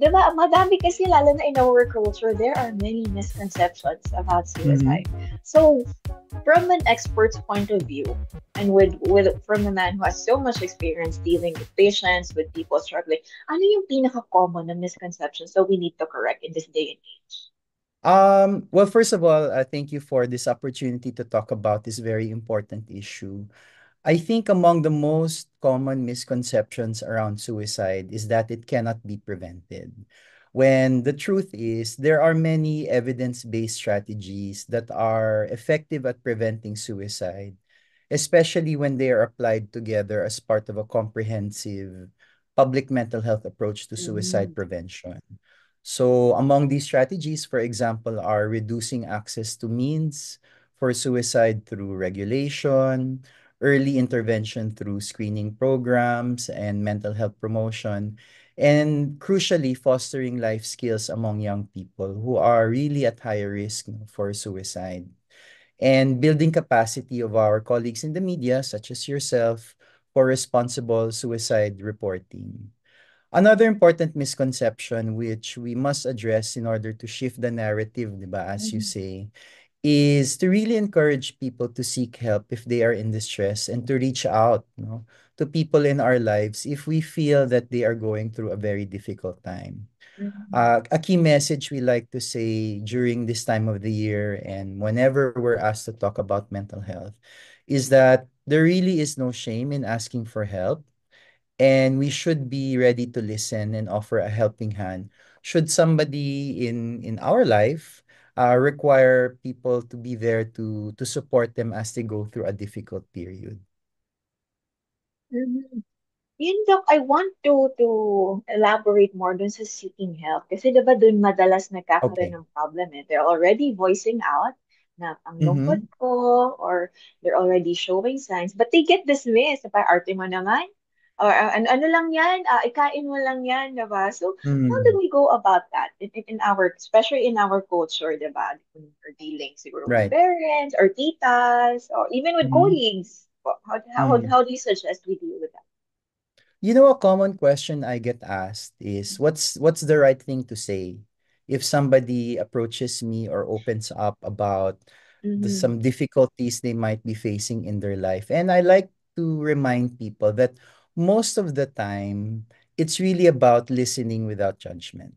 Di ba, madami kasi, lalo na in our culture, there are many misconceptions about Mhm. suicide. So, from an expert's point of view, and with from a man who has so much experience dealing with patients, with people struggling, ano yung pinaka-common na misconceptions that we need to correct in this day and age? Well, first of all, thank you for this opportunity to talk about this very important issue. I think among the most common misconceptions around suicide is that it cannot be prevented. When the truth is, there are many evidence-based strategies that are effective at preventing suicide, especially when they are applied together as part of a comprehensive public mental health approach to suicide Mm. prevention. So, among these strategies, for example, are reducing access to means for suicide through regulation, early intervention through screening programs and mental health promotion, and crucially, fostering life skills among young people who are really at higher risk for suicide, and building capacity of our colleagues in the media, such as yourself, for responsible suicide reporting. Another important misconception which we must address in order to shift the narrative, di ba, as you Mhm. say, is to really encourage people to seek help if they are in distress and to reach out, to people in our lives if we feel that they are going through a very difficult time. Mhm. A key message we like to say during this time of the year and whenever we're asked to talk about mental health is that there really is no shame in asking for help, and we should be ready to listen and offer a helping hand should somebody in our life require people to be there to support them as they go through a difficult period. Mhm. Yun, Doc, I want to elaborate more dun sa seeking help. Kasi diba dun madalas nagkakaroon Okay. ng problem eh. They're already voicing out na ang lungkot Mm-hmm. ko, or they're already showing signs, but they get dismissed. Diba, arte mo naman? Or ano lang yan, ikain mo lang yan, diba? So, how do Mm. we go about that in our, especially in our culture, diba? When we're dealing siguro with Right. parents or titas, or even with Mm-hmm. colleagues. Mm. How do you suggest we deal with that? You know, a common question I get asked is what's the right thing to say if somebody approaches me or opens up about Mhm. some difficulties they might be facing in their life. And I like to remind people that most of the time it's really about listening without judgment.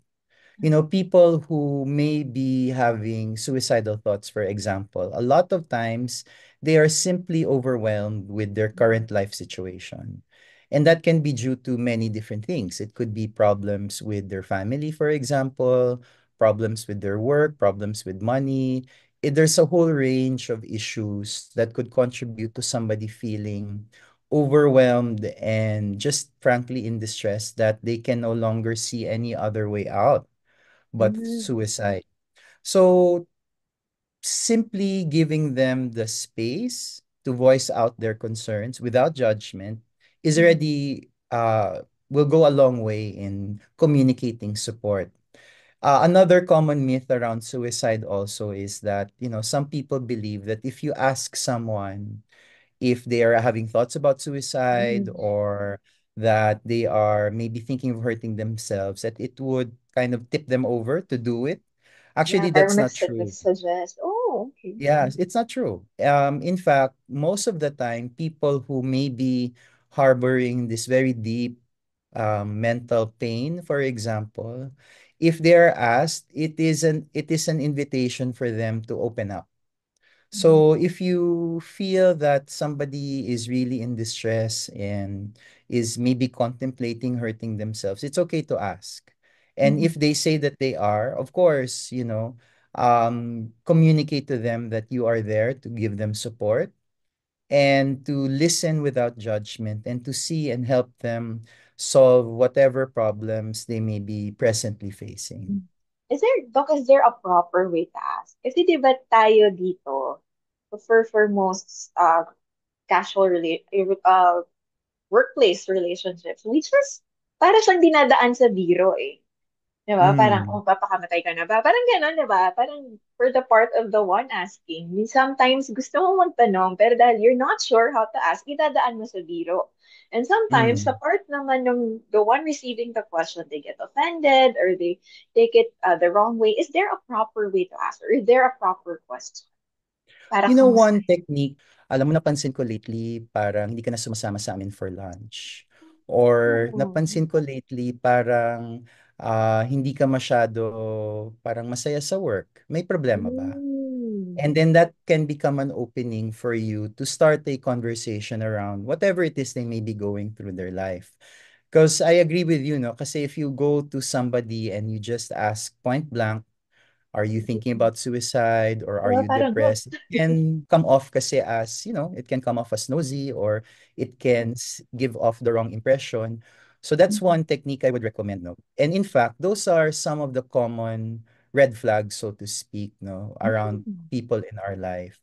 You know, people who may be having suicidal thoughts, for example, a lot of times they are simply overwhelmed with their current life situation. And that can be due to many different things. It could be problems with their family, for example, problems with their work, problems with money. There's a whole range of issues that could contribute to somebody feeling overwhelmed and just frankly in distress that they can no longer see any other way out but Mhm. suicide. So simply giving them the space to voice out their concerns without judgment is Mhm. already will go a long way in communicating support. Another common myth around suicide also is that, some people believe that if you ask someone if they are having thoughts about suicide Mhm. or that they are maybe thinking of hurting themselves, that it would kind of tip them over to do it. Yeah, Actually, parang that's not true. nagsuggest. Oh, okay. Yes, it's not true. In fact, most of the time, people who may be harboring this very deep mental pain, for example, if they are asked, it is an invitation for them to open up. Mhm. So if you feel that somebody is really in distress and is maybe contemplating hurting themselves, it's okay to ask. And Mhm. if they say that they are, of course, communicate to them that you are there to give them support and to listen without judgment and to see and help them solve whatever problems they may be presently facing. Mhm. Doc, is there a proper way to ask? Kasi di ba tayo dito, for most casual workplace relationships, we just, para siyang dinadaan sa biro eh. Di ba? Parang, Mm. oh, papakamatay ka na ba? Parang gano'n, di ba? Parang for the part of the one asking, sometimes gusto mo magtanong, pero dahil you're not sure how to ask, idadaan mo sa biro. And sometimes, sa Mm. part naman ng the one receiving the question, they get offended or they take it the wrong way. Is there a proper way to ask? Or is there a proper question? Para You know, kamusta? one technique, alam mo, napansin ko lately, parang hindi ka na sumasama sa amin for lunch. Or Oh. napansin ko lately, parang hindi ka masyado parang masaya sa work. May problema ba? Mm. And then that can become an opening for you to start a conversation around whatever it is they may be going through their life. Because I agree with you, no? Kasi if you go to somebody and you just ask point blank, are you thinking about suicide or are Diba? you Parang, huh? depressed? It can come off kasi as, it can come off as nosy or it can give off the wrong impression. So that's one technique I would recommend, no? And in fact, those are some of the common red flags, so to speak, no, around Mm. people in our life.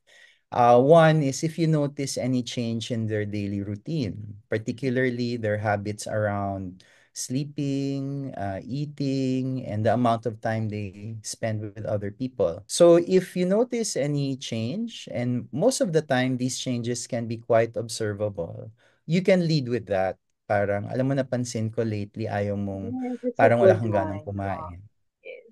One is if you notice any change in their daily routine, particularly their habits around sleeping, eating, and the amount of time they spend with other people. So if you notice any change, and most of the time these changes can be quite observable, you can lead with that. Parang, alam mo, napansin ko lately, ayaw mong, Yes, it's a parang wala good kang ganang one. Yeah. kumain. Yes.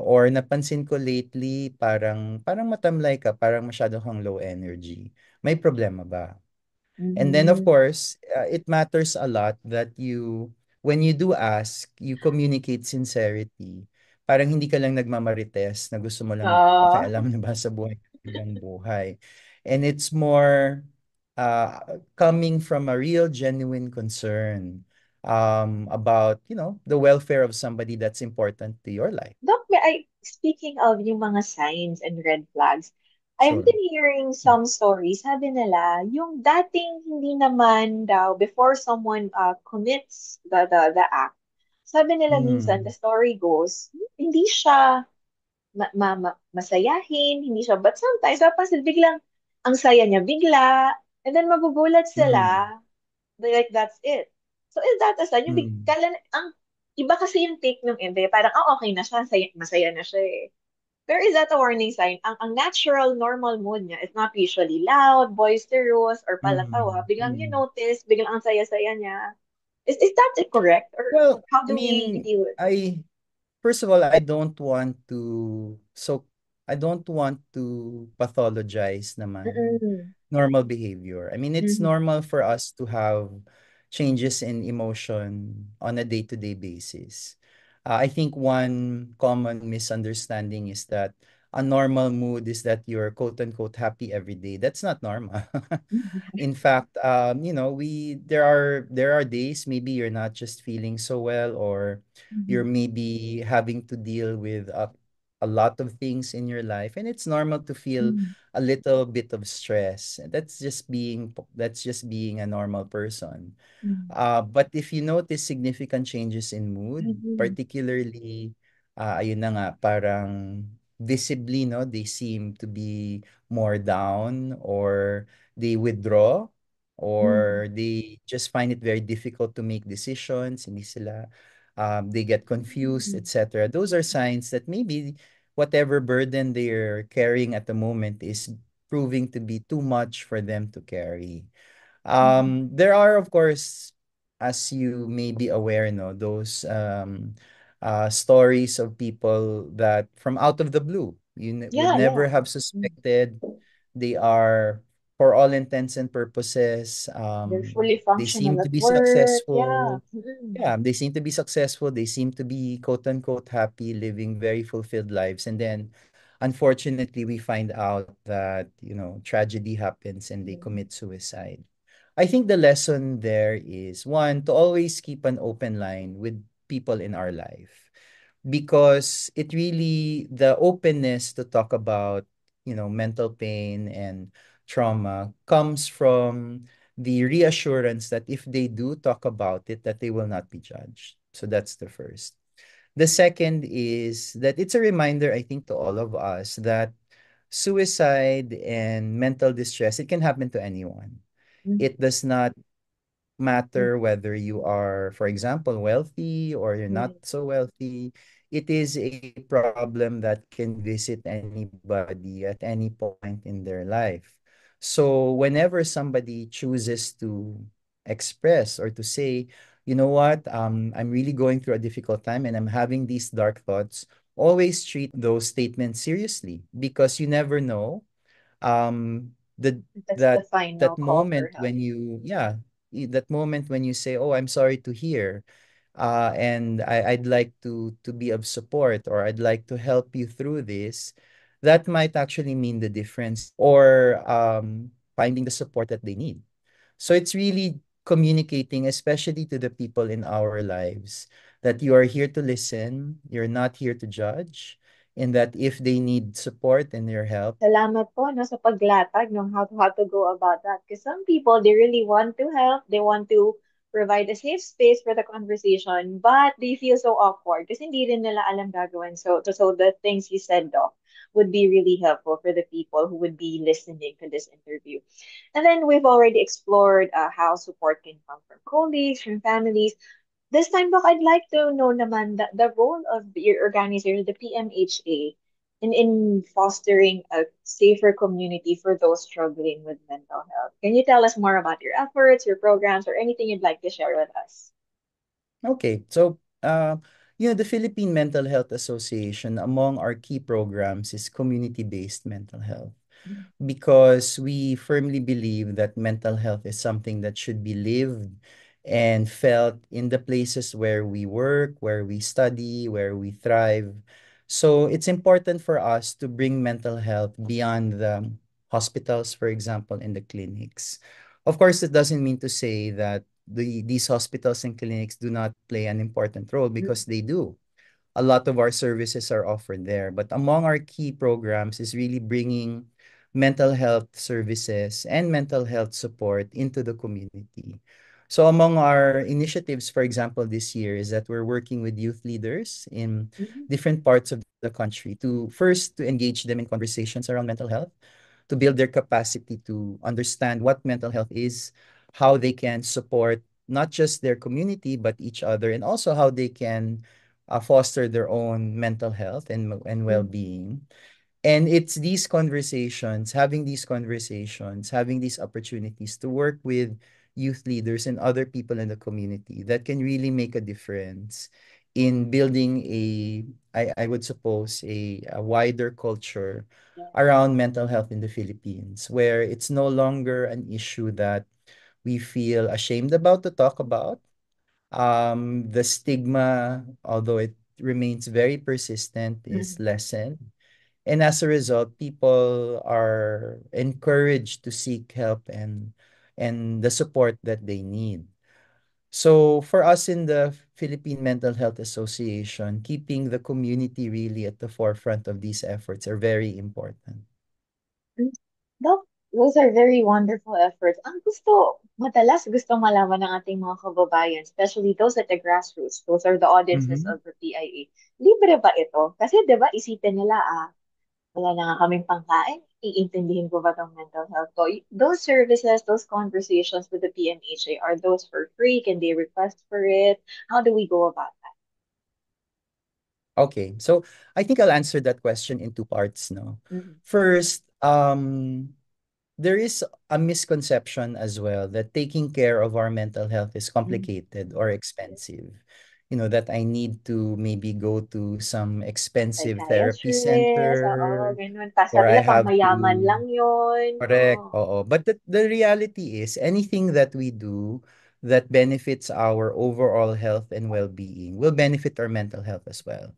Or napansin ko lately, parang matamlay ka, parang masyado kang low energy. May problema ba? And then, of Mm-hmm. course, it matters a lot that when you do ask, you communicate sincerity. Parang hindi ka lang nagmamarites na gusto mo lang Ah, pakialam na ba sa buhay ng buhay. And it's more coming from a real, genuine concern about, the welfare of somebody that's important to your life. Doc, speaking of yung mga signs and red flags, I've Sure. been hearing some stories, sabi nila, yung dating hindi naman daw, before someone commits the act, sabi nila minsan, the Mm. story goes, hindi siya masayahin, hindi siya, but sometimes, papansin, biglang, ang saya niya bigla, and then magugulat Mm. sila, like, that's it. So, is that a sign? Yung Mm. ang iba kasi yung take ng iba, parang, oh, okay na siya, masaya na siya eh. Pero is that a warning sign? Ang natural, normal mood niya is not usually loud, boisterous, or palatawa. Mm. Biglang you Mm. notice, biglang ang saya-saya niya. Is that correct? Or Well, how I do we mean, deal with it? first of all, I don't want to pathologize naman Mm-mm. normal behavior. I mean, it's Mm-hmm. normal for us to have changes in emotion on a day-to-day basis. I think one common misunderstanding is that a normal mood is that you're quote unquote happy every day. That's not normal. In fact, there are days maybe you're not just feeling so well, or you're Mm-hmm. maybe having to deal with a lot of things in your life, and it's normal to feel a little bit of stress. That's just being a normal person. But if you notice significant changes in mood, Mm-hmm. particularly, ayun na nga, parang visibly, no, they seem to be more down, or they withdraw, Mm-hmm. or they just find it very difficult to make decisions, they get confused, etc. Those are signs that maybe whatever burden they're carrying at the moment is proving to be too much for them to carry. Mm-hmm. There are, of course, as you may be aware, no, those stories of people that from out of the blue, would Yeah, never yeah. have Mm. suspected they are, for all intents and purposes, They're fully they seem functional to at be work. Yeah. successful. Mm-mm. Yeah, they seem to be successful. They seem to be quote unquote happy, living very fulfilled lives. And then, unfortunately, we find out that, tragedy happens and they Mm-mm. commit suicide. I think the lesson there is one, to always keep an open line with people in our life, because the openness to talk about, mental pain and trauma comes from the reassurance that if they do talk about it, that they will not be judged. So that's the first. The second is that it's a reminder, I think, to all of us that suicide and mental distress, it can happen to anyone. Mm-hmm. It does not matter whether you are, for example, wealthy or you're not Mhm. so wealthy. It is a problem that can visit anybody at any point in their life. So whenever somebody chooses to express or to say, you know what, I'm really going through a difficult time and I'm having these dark thoughts, always treat those statements seriously because you never know the That's the that final that call for moment help. when you yeah that moment when you say, oh, I'm sorry to hear, and I'd like to be of support, or I'd like to help you through this. That might actually mean the difference, or finding the support that they need. So it's really communicating, especially to the people in our lives, that you are here to listen, you're not here to judge, and that if they need support and your help. Salamat po no, sa paglatag ng how to go about that. Because some people, they really want to help. They want to provide a safe space for the conversation, but they feel so awkward kasi hindi rin nila alam gagawin. So the things you said, Doc, would be really helpful for the people who would be listening to this interview. And then we've already explored how support can come from colleagues, from families. This time, Doc, I'd like to know naman the role of your organization, the PMHA, in fostering a safer community for those struggling with mental health. Can you tell us more about your efforts, your programs, or anything you'd like to share with us? Okay, so the Philippine Mental Health Association, among our key programs is community-based mental health, because we firmly believe that mental health is something that should be lived and felt in the places where we work, where we study, where we thrive. So it's important for us to bring mental health beyond the hospitals, for example, and the clinics. Of course, it doesn't mean to say that these hospitals and clinics do not play an important role, because they do. A lot of our services are offered there. But among our key programs is really bringing mental health services and mental health support into the community. So among our initiatives, for example, this year is that we're working with youth leaders in Mhm. different parts of the country to first to engage them in conversations around mental health, to build their capacity to understand what mental health is, how they can support not just their community but each other, and also how they can foster their own mental health and Mhm. well-being. And it's these conversations, having these opportunities to work with youth leaders and other people in the community that can really make a difference in building I would suppose, a wider culture Yeah. around mental health in the Philippines, where it's no longer an issue that we feel ashamed about to talk about. The stigma, although it remains very persistent, is Mhm. lessened. And as a result, people are encouraged to seek help and the support that they need. So for us in the Philippine Mental Health Association, keeping the community really at the forefront of these efforts are very important. Mm. Doc, those are very wonderful efforts. Madalas gusto malaman ng ating mga kababayan, especially those at the grassroots, those are the audiences Mhm. of the PIA. Libre ba ito? Kasi 'di ba isipin nila, wala na nga kaming pangkain, iintindihin ko ba tong mental health ko? Those services, those conversations with the PMHA, are those for free? Can they request for it? How do we go about that? Okay, so I think I'll answer that question in two parts now. Mhm. First, there is a misconception as well that taking care of our mental health is Mhm. complicated or expensive. You know, that I need to maybe go to some expensive therapy Psychiatrist, oo, center, ganun. or Sabi I nila pang have mayaman to. lang yun. Oo. Correct. Oo. But the reality is anything that we do that benefits our overall health and well-being will benefit our mental health as well.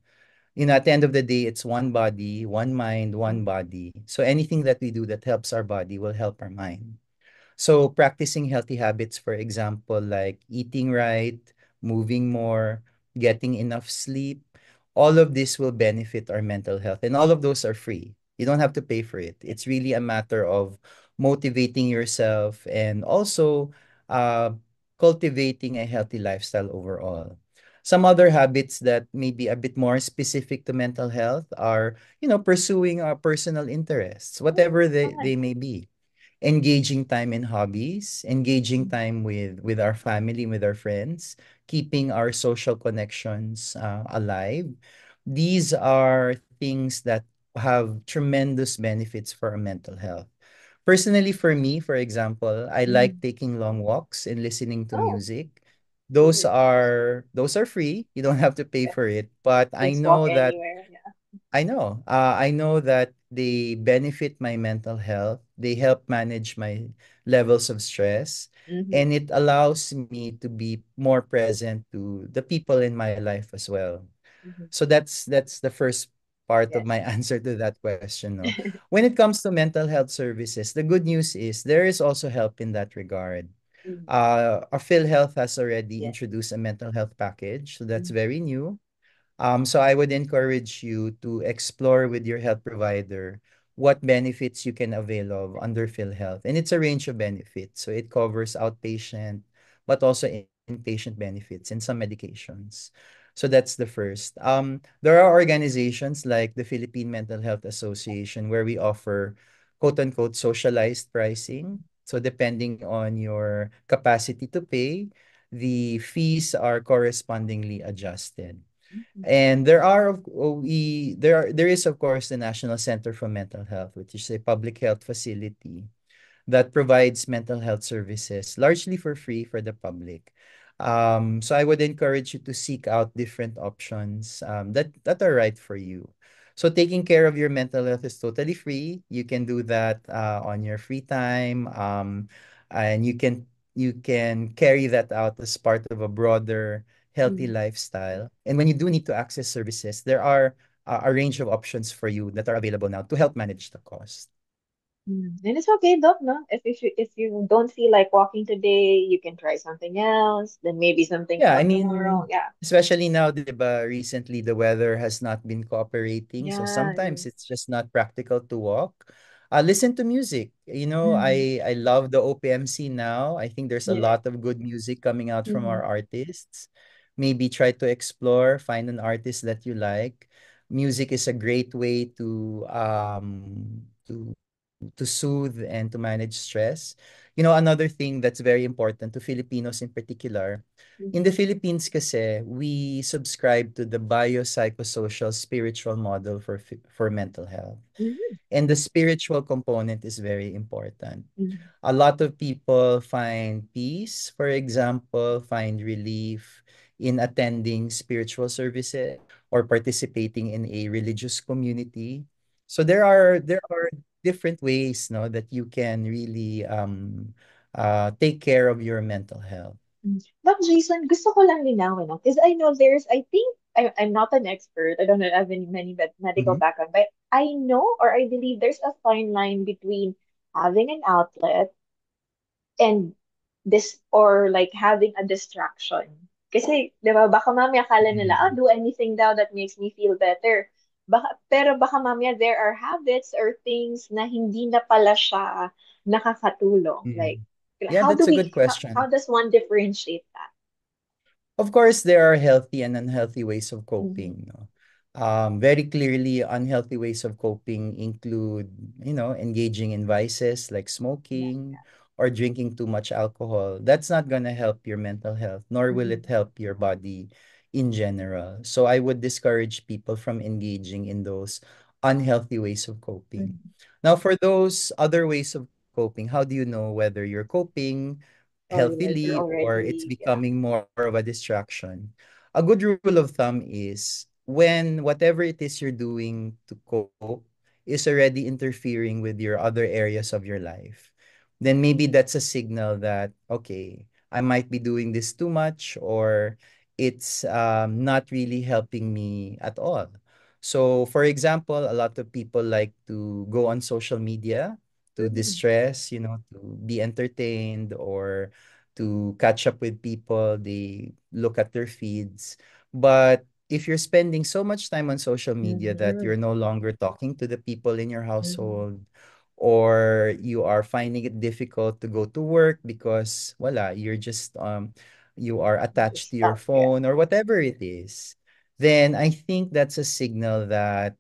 At the end of the day, it's one body, one mind, one Mhm. body. So anything that we do that helps our body will help our mind. So practicing healthy habits, for example, like eating right, moving more, getting enough sleep, all of this will benefit our mental health. And all of those are free. You don't have to pay for it. It's really a matter of motivating yourself and also uh, cultivating a healthy lifestyle overall. Some other habits that may be a bit more specific to mental health are, pursuing our personal interests, whatever they may be. engaging time in hobbies, engaging Mhm. time with our family, with our friends, keeping our social connections alive. These are things that have tremendous benefits for our mental health. Personally, for me, for example, I like Mhm. taking long walks and listening to Oh, music. weird. Those are free. You don't have to pay Yeah. for it, but I Just walk know that anywhere. Yeah. I know that they benefit my mental health. They help manage my levels of stress, Mm-hmm. and it allows me to be more present to the people in my life as well. Mm-hmm. So that's the first part of my Yes. answer to that question. No? When it comes to mental health services, the good news is there is also help in that regard. Mm-hmm. Our PhilHealth has already Yes. introduced a mental health package, so that's Mm-hmm. very new. So I would encourage you to explore with your health provider what benefits you can avail of under PhilHealth. And it's a range of benefits. So it covers outpatient, but also inpatient benefits and some medications. So that's the first. There are organizations like the Philippine Mental Health Association where we offer quote unquote socialized pricing. So depending on your capacity to pay, the fees are correspondingly adjusted. Mm-hmm. And there are there is of course the National Center for Mental Health, which is a public health facility that provides mental health services largely for free for the public. So I would encourage you to seek out different options that are right for you. So taking care of your mental health is totally free. You can do that on your free time, and you can carry that out as part of a broader healthy Mm-hmm. lifestyle. And when you do need to access services, there are a range of options for you that are available now to help manage the cost. And it's okay, Doc, no? If you don't feel like walking today, you can try something else. Then maybe something Yeah, I else tomorrow. mean, Yeah. especially now, 'di ba, recently the weather has not been cooperating, so Yeah, sometimes yes. it's just not practical to walk. Listen to music. Mm-hmm. I love the OPMC now. I think there's a Yeah. lot of good music coming out from Mm-hmm. our artists. Maybe try to explore, find an artist that you like. Music is a great way to soothe and to manage stress. Another thing that's very important to Filipinos in particular, in the Mm-hmm. Philippines kasi, we subscribe to the biopsychosocial spiritual model for mental health. Mm-hmm. And the spiritual component is very important. Mm-hmm. A lot of people find peace, for example, find relief in attending spiritual services or participating in a religious community. So there are different ways, no, that you can really take care of your mental health. Doc Jason, gusto ko lang linawin, no? Because I know I think, I'm not an expert. I don't have many medical Mhm. background, but I know or I believe there's a fine line between having an outlet and this or like having a distraction. Kasi, di ba, baka mamaya akala nila, Mhm. do anything daw that makes me feel better. Pero baka mamaya there are habits or things na hindi na pala siya nakakatulong. Like, Mhm. Yeah, that's a good how question. does one differentiate that? Of course, there are healthy and unhealthy ways of Mm-hmm. coping. No? Very clearly, unhealthy ways of coping include, engaging in vices like Yeah. smoking or drinking too much alcohol. That's not going to help your mental health, nor will Mm-hmm. it help your body in general. So I would discourage people from engaging in those unhealthy ways of coping. Mm-hmm. Now, for those other ways of coping, how do you know whether you're coping Or like you're healthily or it's already, yeah. becoming more of a distraction? A good rule of thumb is when whatever it is you're doing to cope is already interfering with your other areas of your life, then maybe that's a signal that, okay, I might be doing this too much, or it's not really helping me at all. So, for example, a lot of people like to go on social media to Mm-hmm. distress, to be entertained or to catch up with people. They look at their feeds. But if you're spending so much time on social media that Mm-hmm. you're no longer talking to the people in your Mm-hmm. household, or you are finding it difficult to go to work because you are attached Just to your stuck, yeah. phone or whatever it is, then I think that's a signal that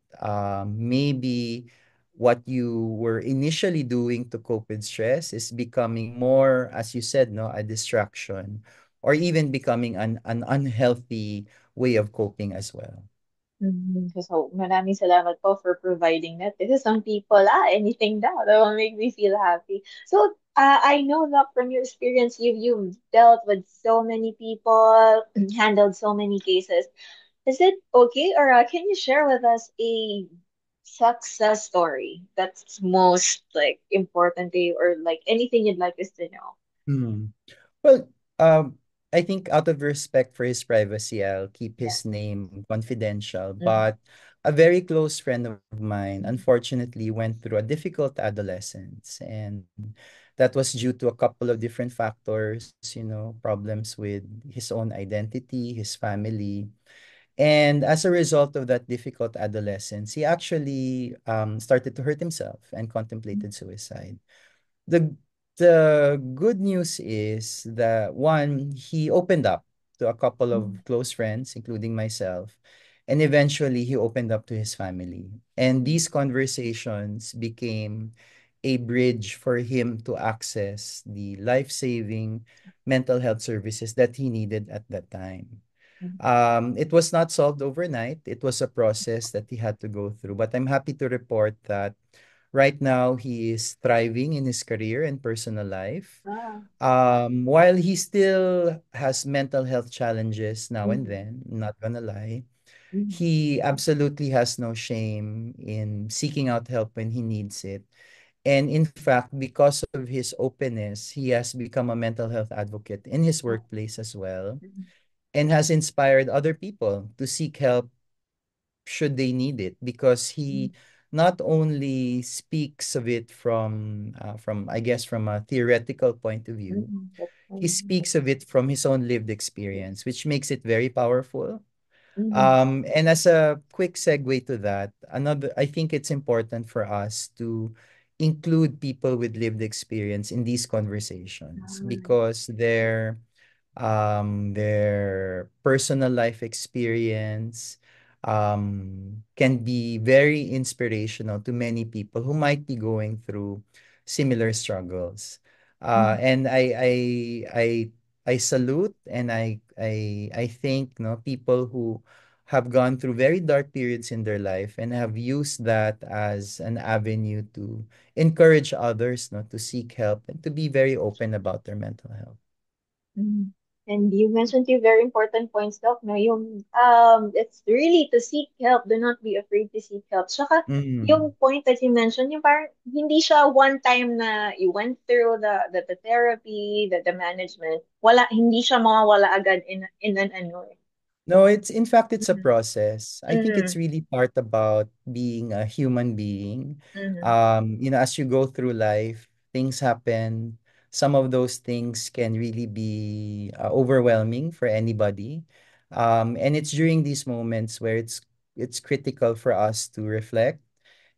maybe what you were initially doing to cope with stress is becoming more, as you said, no, a distraction, or even becoming an unhealthy way of coping as well. So, maraming salamat po for providing that. Because some people, anything daw that will make me feel happy. So, I know that from your experience, you've dealt with so many people, handled so many cases. Is it okay, or can you share with us a success story that's most like important to you, or like anything you'd like us to know? Hmm. Well, I think out of respect for his privacy, I'll keep Yeah. his name confidential. Mm-hmm. But a very close friend of mine, unfortunately, went through a difficult adolescence, and that was due to a couple of different factors, problems with his own identity, his family. And as a result of that difficult adolescence, he actually started to hurt himself and contemplated suicide. The the good news is that one, he opened up to a couple Mm-hmm. of close friends, including myself, and eventually he opened up to his family. And these conversations became a bridge for him to access the life-saving mental health services that he needed at that time. It was not solved overnight. It was a process that he had to go through. But I'm happy to report that right now he is thriving in his career and personal life. Ah. While he still has mental health challenges now and Mm-hmm. then, not gonna lie, Mm-hmm. he absolutely has no shame in seeking out help when he needs it. And in fact, because of his openness, he has become a mental health advocate in his workplace as well, and has inspired other people to seek help should they need it, because he not only speaks of it from I guess from a theoretical point of view, Mm-hmm. That's he speaks of it from his own lived experience, which makes it very powerful. mm-hmm. And as a quick segue to that, another, I think it's important for us to include people with lived experience in these conversations, because their personal life experience can be very inspirational to many people who might be going through similar struggles. Mm-hmm. And I salute and I think, people who have gone through very dark periods in their life and have used that as an avenue to encourage others, to seek help and to be very open about their mental health. Mhm. And you mentioned two very important points, Doc, no? Yung, it's really to seek help. Do not be afraid to seek help. Tsaka, Mm. yung point that you mentioned, yung parang, hindi siya one time na you went through the therapy, the management. Wala, hindi siya mawawala agad in an ano eh. No, in fact, it's a Mhm. process. I think it's Mhm. really part about being a human being. Mhm. As you go through life, things happen. Some of those things can really be overwhelming for anybody. And it's during these moments where it's critical for us to reflect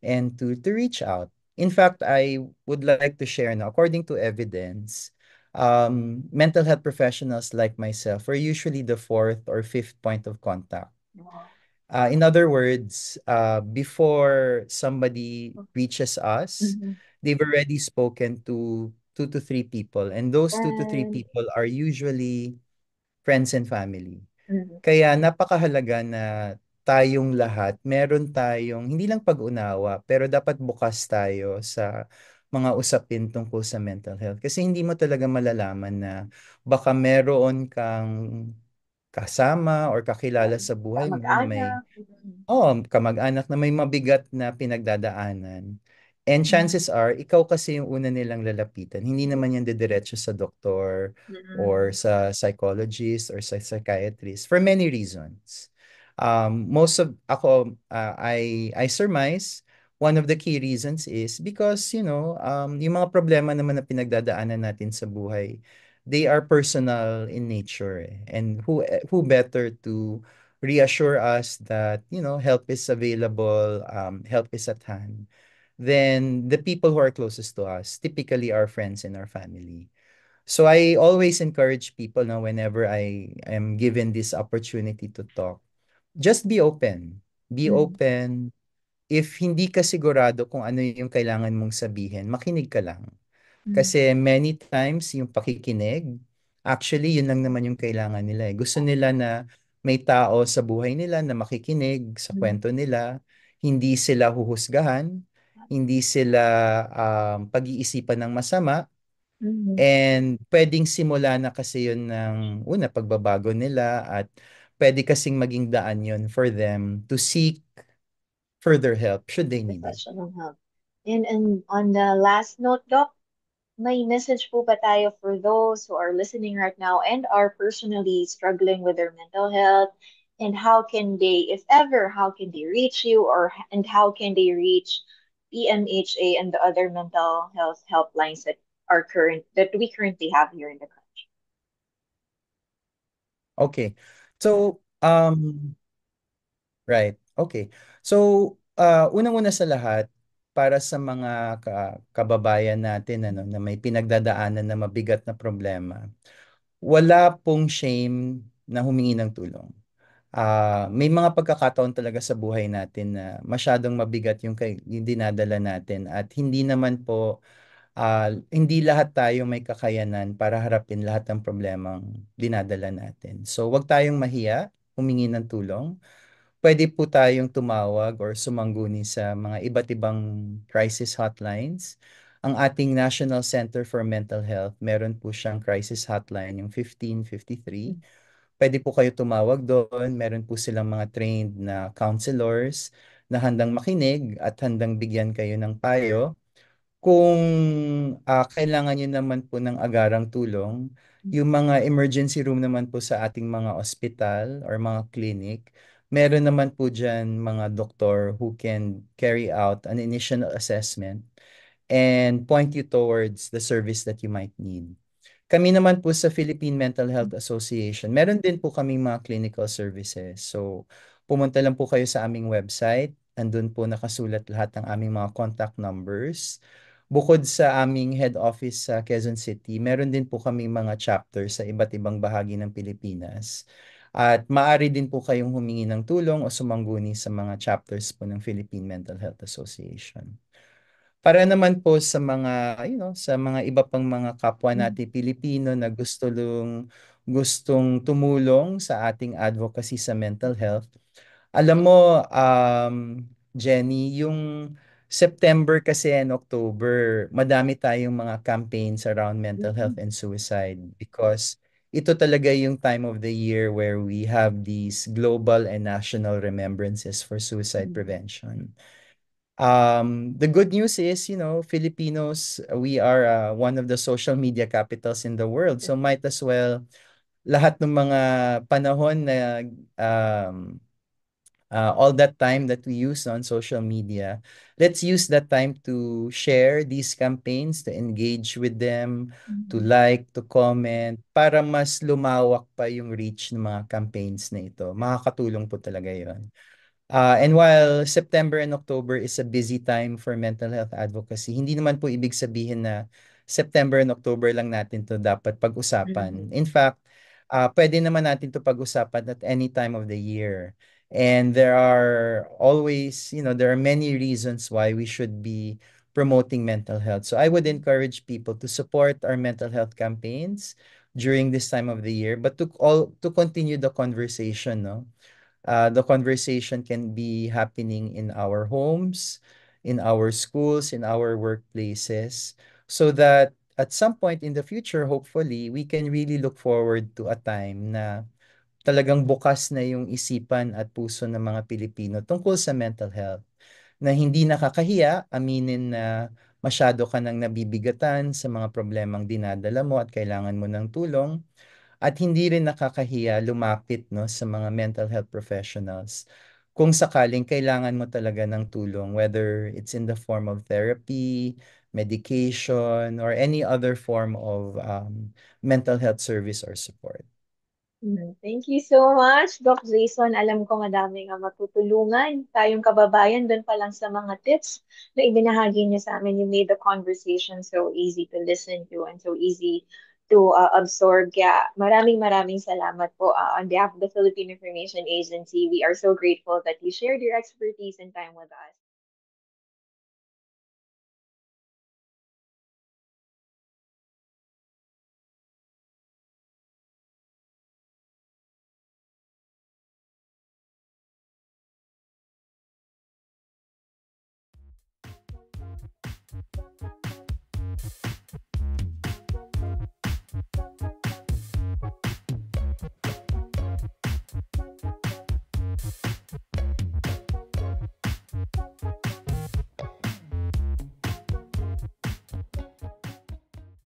and to reach out. In fact, I would like to share now, according to evidence, mental health professionals like myself are usually the fourth or fifth point of contact. Wow. In other words, before somebody reaches us, Mhm. they've already spoken to 2 to 3 people, and those 2 to 3 And, people are usually friends and family. mhm. Kaya napakahalaga na tayong lahat, meron tayong hindi lang pag-unawa, pero dapat bukas tayo sa mga usapin tungkol sa mental health. Kasi hindi mo talaga malalaman na baka meron kang kasama or kakilala sa buhay mo na may Kamag-anak. Mhm. kamag-anak na may mabigat na pinagdadaanan. And Mhm. chances are, ikaw kasi yung una nilang lalapitan. Hindi naman yan didiretso sa doktor or Mhm. sa psychologist or sa psychiatrist for many reasons. Most of ako, I surmise one of the key reasons is because, yung mga problema naman na pinagdadaanan natin sa buhay, they are personal in nature. And who better to reassure us that help is available, help is at hand, then the people who are closest to us, typically our friends and our family. So I always encourage people now, whenever I am given this opportunity to talk, just be open. Be Mhm. open. if hindi ka sigurado kung ano yung kailangan mong sabihin, makinig ka lang. Mm, Kasi many times yung pakikinig, actually yun lang naman yung kailangan nila eh. Gusto nila na may tao sa buhay nila na makikinig sa mm, kwento nila, hindi sila huhusgahan, hindi sila pag-iisipan ng masama, mm. and pwedeng simula na kasi yun ng una pagbabago nila at pwede kasing maging daan yun for them to seek further help should they need it. Professional help. And on the last note, Doc, may message po ba tayo for those who are listening right now and are personally struggling with their mental health? And how can they, if ever, how can they reach you and how can they reach PMHA and the other mental health helplines that we currently have here in the country? Okay. So, right. Okay. So, unang-una sa lahat, para sa mga kababayan natin ano, na may pinagdadaanan na mabigat na problema, wala pong shame na humingi ng tulong. May mga pagkakataon talaga sa buhay natin na masyadong mabigat yung dinadala natin at hindi naman po, hindi lahat tayo may kakayanan para harapin lahat ng problemang dinadala natin. So, wag tayong mahiya, humingi ng tulong. Pwede po tayong tumawag or sumangguni sa mga iba't ibang crisis hotlines. Ang ating National Center for Mental Health, meron po siyang crisis hotline, yung 1553. Pwede po kayo tumawag doon. Meron po silang mga trained na counselors na handang makinig at handang bigyan kayo ng payo. Kung kailangan nyo naman po ng agarang tulong, yung mga emergency room naman po sa ating mga ospital or mga clinic, meron naman po dyan mga doktor who can carry out an initial assessment and point you towards the service that you might need. Kami naman po sa Philippine Mental Health Association, meron din po kaming mga clinical services. So, pumunta lang po kayo sa aming website. Andun po nakasulat lahat ng aming mga contact numbers. Bukod sa aming head office sa Quezon City, meron din po kaming mga chapters sa iba't ibang bahagi ng Pilipinas. At maaari din po kayong humingi ng tulong o sumangguni sa mga chapters po ng Philippine Mental Health Association. Para naman po sa mga, sa mga iba pang mga kapwa natin Pilipino na gustong tumulong sa ating advocacy sa mental health. Alam mo, Jenny, yung September kasi and October, madami tayong mga campaigns around mental health and suicide because ito talaga yung time of the year where we have these global and national remembrances for suicide prevention. The good news is, Filipinos, we are one of the social media capitals in the world. So might as well, lahat ng mga panahon na all that time that we use on social media, let's use that time to share these campaigns, to engage with them, to like, to comment, para mas lumawak pa yung reach ng mga campaigns na ito. Makakatulong po talaga yon. And while September and October is a busy time for mental health advocacy, hindi naman po ibig sabihin na September and October lang natin to dapat pag-usapan. In fact, pwede naman natin to pag-usapan at any time of the year. And there are always, there are many reasons why we should be promoting mental health. So I would encourage people to support our mental health campaigns during this time of the year, but to continue the conversation, no? The conversation can be happening in our homes, in our schools, in our workplaces, so that at some point in the future, hopefully, we can really look forward to a time na talagang bukas na yung isipan at puso ng mga Pilipino tungkol sa mental health, na hindi nakakahiya aminin na masyado ka nang nabibigatan sa mga problemang dinadala mo at kailangan mo ng tulong. At hindi rin nakakahiya lumapit, no, sa mga mental health professionals kung sakaling kailangan mo talaga ng tulong, whether it's in the form of therapy, medication, or any other form of mental health service or support. Thank you so much, Doc Jason. Alam ko madami nga matutulungan tayong kababayan doon pa lang sa mga tips na ibinahagi niyo sa amin. You made the conversation so easy to listen to and so easy to absorb. Kaya maraming maraming salamat po on behalf of the Philippine Information Agency. We are so grateful that you shared your expertise and time with us.